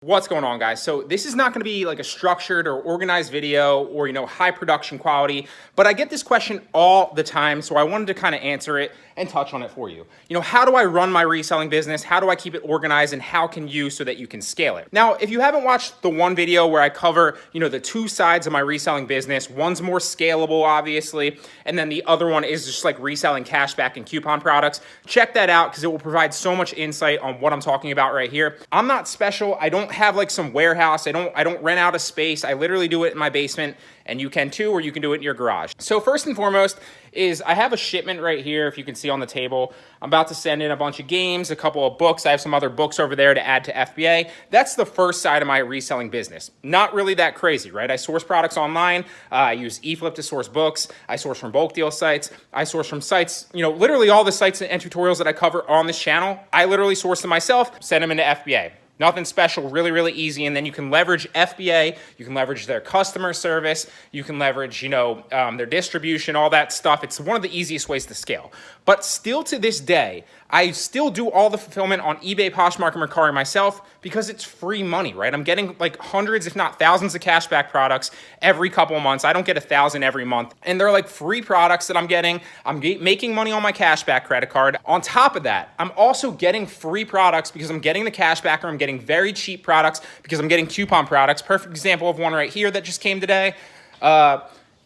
What's going on, guys? So this is not going to be like a structured or organized video or, high production quality, but I get this question all the time. So I wanted to kind of answer it and touch on it for you. How do I run my reselling business? How do I keep it organized, and how can you so that you can scale it? Now, if you haven't watched the one video where I cover, the two sides of my reselling business, one's more scalable, obviously, and then the other one is just like reselling cashback and coupon products. Check that out because it will provide so much insight on what I'm talking about right here. I'm not special. I don't have like some warehouse. I don't rent out a space. I literally do it in my basement, and you can too, or you can do it in your garage. So first and foremost is I have a shipment right here, if you can see on the table. I'm about to send in a bunch of games, a couple of books. I have some other books over there to add to FBA. That's the first side of my reselling business. Not really that crazy, right? I source products online. I use eFlip to source books. I source from bulk deal sites. I source from sites, literally all the sites and tutorials that I cover on this channel. I literally source them myself, send them into FBA. Nothing special, really, really easy. And then you can leverage FBA, you can leverage their customer service, you can leverage, their distribution, all that stuff. It's one of the easiest ways to scale. But still to this day, I still do all the fulfillment on eBay, Poshmark, and Mercari myself because it's free money, right? I'm getting like hundreds, if not thousands of cashback products every couple of months. I don't get 1,000 every month. And they're like free products that I'm getting. I'm making money on my cashback credit card. On top of that, I'm also getting free products because I'm getting the cashback, or I'm getting very cheap products because I'm getting coupon products. Perfect example of one right here that just came today.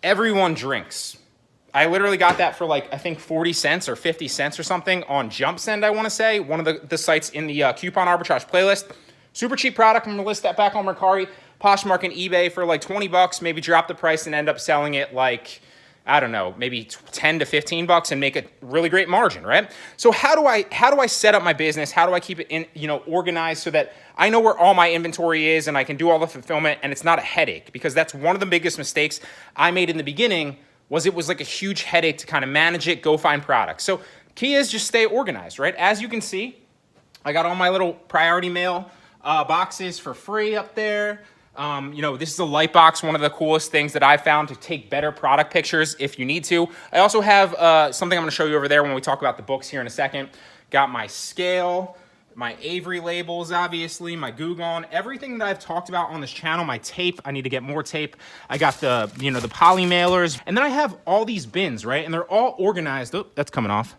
Everyone Drinks. I literally got that for like, I think 40 cents or 50 cents or something on JumpSend, I want to say, one of the sites in the coupon arbitrage playlist. Super cheap product. I'm going to list that back on Mercari, Poshmark, and eBay for like 20 bucks, maybe drop the price and end up selling it like, I don't know, maybe 10 to 15 bucks and make a really great margin, right? So how do I set up my business? How do I keep it in, organized so that I know where all my inventory is and I can do all the fulfillment and it's not a headache? Because that's one of the biggest mistakes I made in the beginning. It was like a huge headache to kind of manage it, go find products. So key is just stay organized, right? As you can see, I got all my little priority mail boxes for free up there. This is a light box, one of the coolest things that I found to take better product pictures if you need to. I also have something I'm going to show you over there when we talk about the books here in a second. Got my scale, my Avery labels, obviously, my Gugon, everything that I've talked about on this channel, my tape. I need to get more tape. I got the, the poly mailers. And then I have all these bins, right? And they're all organized. Oh, that's coming off.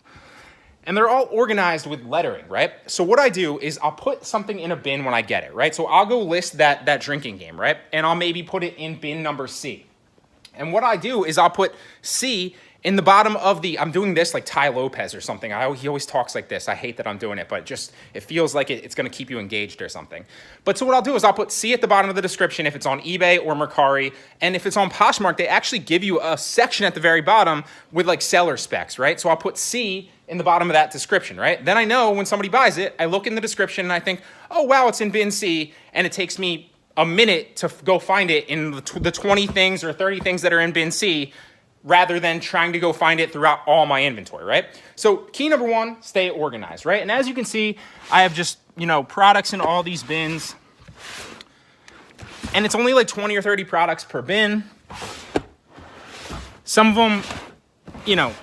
And they're all organized with lettering, right? So what I do is I'll put something in a bin when I get it, right? So I'll go list that drinking game, right? And I'll maybe put it in bin number C. And what I do is I'll put C in the bottom of I'm doing this like Ty Lopez or something. He always talks like this. I hate that I'm doing it, but it feels like it's going to keep you engaged or something. But so what I'll do is I'll put C at the bottom of the description if it's on eBay or Mercari. And if it's on Poshmark, they actually give you a section at the very bottom with like seller specs, right? So I'll put C in the bottom of that description, right? Then I know when somebody buys it, I look in the description and I think, oh, wow, it's in bin C. And it takes me a minute to go find it in the 20 things or 30 things that are in bin C, rather than trying to go find it throughout all my inventory, right? So key number one, stay organized, right? And as you can see, I have just, products in all these bins. And it's only like 20 or 30 products per bin. Some of them,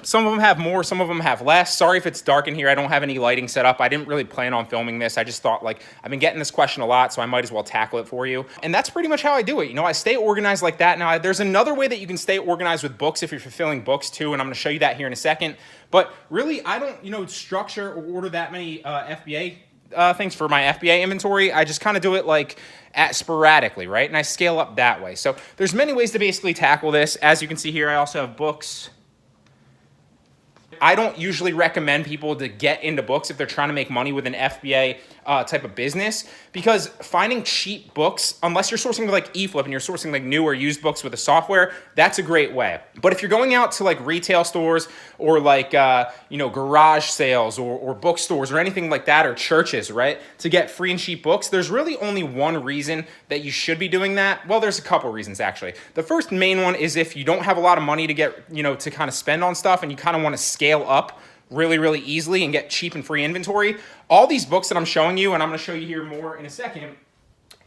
some of them have more, some of them have less. Sorry if it's dark in here. I don't have any lighting set up. I didn't really plan on filming this. I just thought I've been getting this question a lot, so I might as well tackle it for you. And that's pretty much how I do it. I stay organized like that. Now, there's another way that you can stay organized with books if you're fulfilling books too, and I'm going to show you that here in a second. But really, I don't, structure or order that many FBA things for my FBA inventory. I just kind of do it sporadically, right? And I scale up that way. So there's many ways to basically tackle this. As you can see here, I also have books. I don't usually recommend people to get into books if they're trying to make money with an FBA type of business, because finding cheap books, unless you're sourcing like eFlip and you're sourcing like new or used books with a software, that's a great way. But if you're going out to like retail stores or like, garage sales or bookstores or anything like that, or churches, right, to get free and cheap books, there's really only one reason that you should be doing that. Well, there's a couple reasons actually. The first main one is if you don't have a lot of money to get, to kind of spend on stuff and you kind of want to scale up really, really easily and get cheap and free inventory. All these books that I'm showing you, and I'm going to show you here more in a second,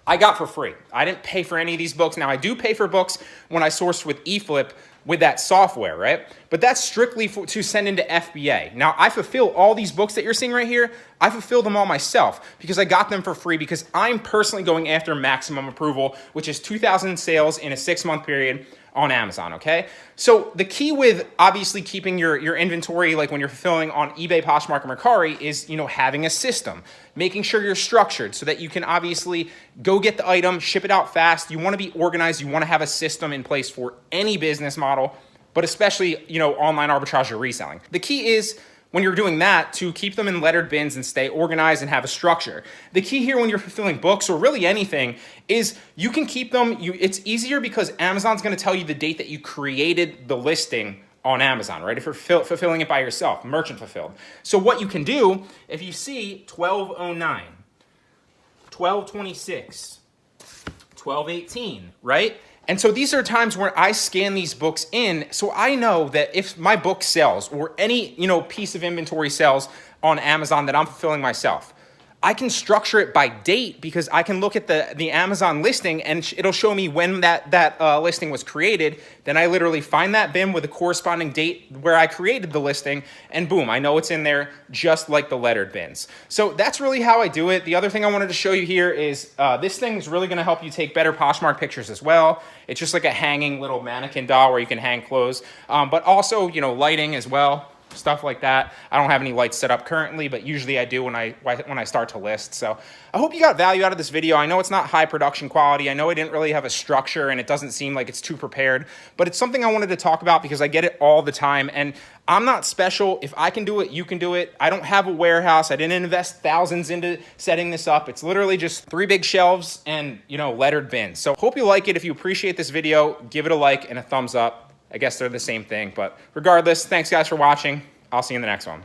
I got for free. I didn't pay for any of these books. Now, I do pay for books when I source with eFlip with that software, right? But that's strictly to send into FBA. Now, I fulfill all these books that you're seeing right here. I fulfill them all myself because I got them for free because I'm personally going after maximum approval, which is 2,000 sales in a 6-month period on Amazon, okay? So the key with obviously keeping your inventory, like when you're fulfilling on eBay, Poshmark, or Mercari, is, you know, having a system, making sure you're structured so that you can obviously go get the item, ship it out fast. You wanna be organized, you wanna have a system in place for any business model, but especially, you know, online arbitrage or reselling. The key is, when you're doing that, to keep them in lettered bins and stay organized and have a structure. The key here when you're fulfilling books or really anything is you can keep them, it's easier because Amazon's gonna tell you the date that you created the listing on Amazon, right? If you're fulfilling it by yourself, merchant fulfilled. So what you can do, if you see 1209, 1226, 1218, right? And so these are times where I scan these books in, so I know that if my book sells or any, you know, piece of inventory sells on Amazon that I'm fulfilling myself, I can structure it by date because I can look at the Amazon listing and it'll show me when that listing was created. Then I literally find that bin with a corresponding date where I created the listing, and boom, I know it's in there just like the lettered bins. So that's really how I do it. The other thing I wanted to show you here is this thing is really gonna help you take better Poshmark pictures as well. It's just like a hanging little mannequin doll where you can hang clothes, but also, you know, lighting as well. Stuff like that. I don't have any lights set up currently, but usually I do when I start to list. So I hope you got value out of this video. I know it's not high production quality. I know I didn't really have a structure and it doesn't seem like it's too prepared, but it's something I wanted to talk about because I get it all the time. And I'm not special. If I can do it, you can do it. I don't have a warehouse. I didn't invest thousands into setting this up. It's literally just 3 big shelves and, you know, lettered bins. So hope you like it. If you appreciate this video, give it a like and a thumbs up. I guess they're the same thing, but regardless, thanks guys for watching. I'll see you in the next one.